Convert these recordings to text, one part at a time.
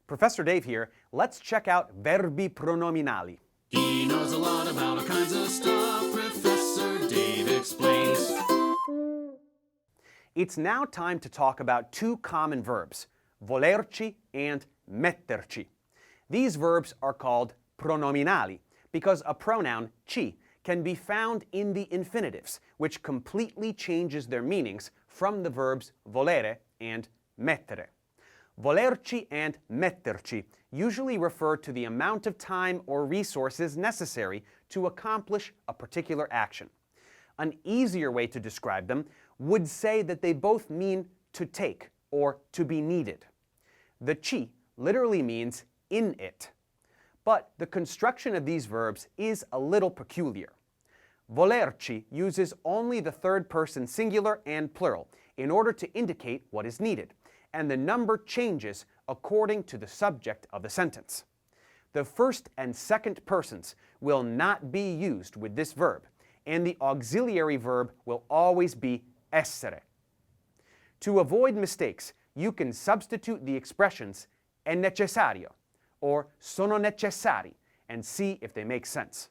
Professor Dave here. Let's check out Verbi Pronominali. He knows a lot about all kinds of stuff. Professor Dave explains. It's now time to talk about two common verbs, volerci and metterci. These verbs are called pronominali because a pronoun, ci, can be found in the infinitives, which completely changes their meanings from the verbs volere and mettere. Volerci and metterci usually refer to the amount of time or resources necessary to accomplish a particular action. An easier way to describe them would say that they both mean to take or to be needed. The ci literally means in it. But the construction of these verbs is a little peculiar. Volerci uses only the third person singular and plural in order to indicate what is needed, and the number changes according to the subject of the sentence. The first and second persons will not be used with this verb, and the auxiliary verb will always be essere. To avoid mistakes, you can substitute the expressions è necessario or sono necessari and see if they make sense.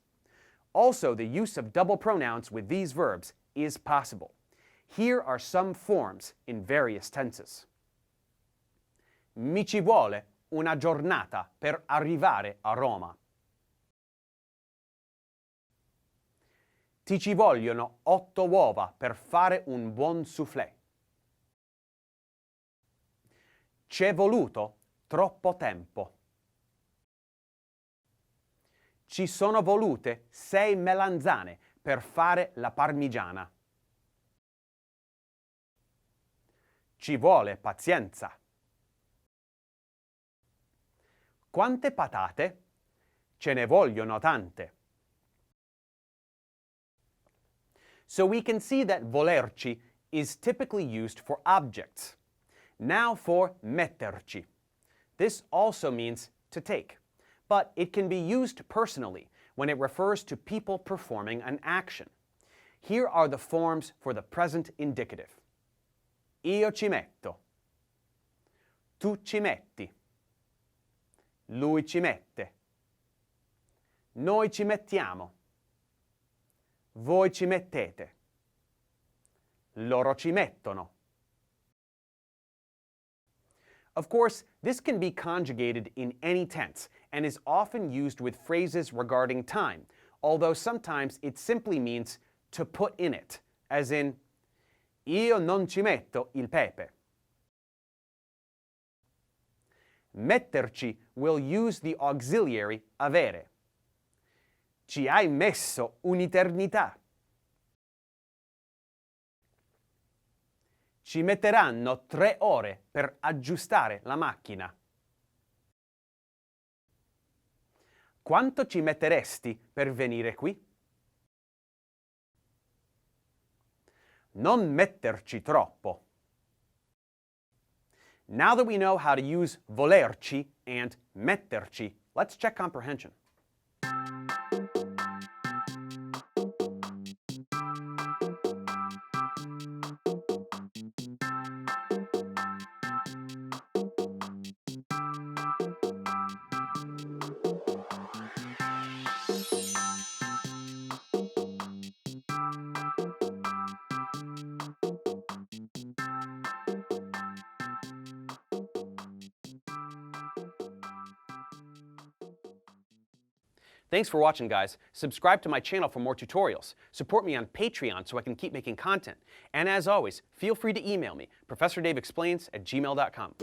Also, the use of double pronouns with these verbs is possible. Here are some forms in various tenses. Mi ci vuole una giornata per arrivare a Roma. Ti ci vogliono 8 uova per fare un buon soufflé. C'è voluto troppo tempo. Ci sono volute 6 melanzane per fare la parmigiana. Ci vuole pazienza. Quante patate? Ce ne vogliono tante. So we can see that volerci is typically used for objects. Now for metterci. This also means to take, but it can be used personally when it refers to people performing an action. Here are the forms for the present indicative. Io ci metto. Tu ci metti. Lui ci mette. Noi ci mettiamo. Voi ci mettete. Loro ci mettono. Of course, this can be conjugated in any tense and is often used with phrases regarding time, although sometimes it simply means to put in it, as in, io non ci metto il pepe. Metterci will use the auxiliary avere. Ci hai messo un'eternità. Ci metteranno 3 ore per aggiustare la macchina. Quanto ci metteresti per venire qui? Non metterci troppo. Now that we know how to use volerci and metterci, let's check comprehension. Thanks for watching, guys. Subscribe to my channel for more tutorials. Support me on Patreon so I can keep making content. And as always, feel free to email me, ProfessorDaveExplains@gmail.com.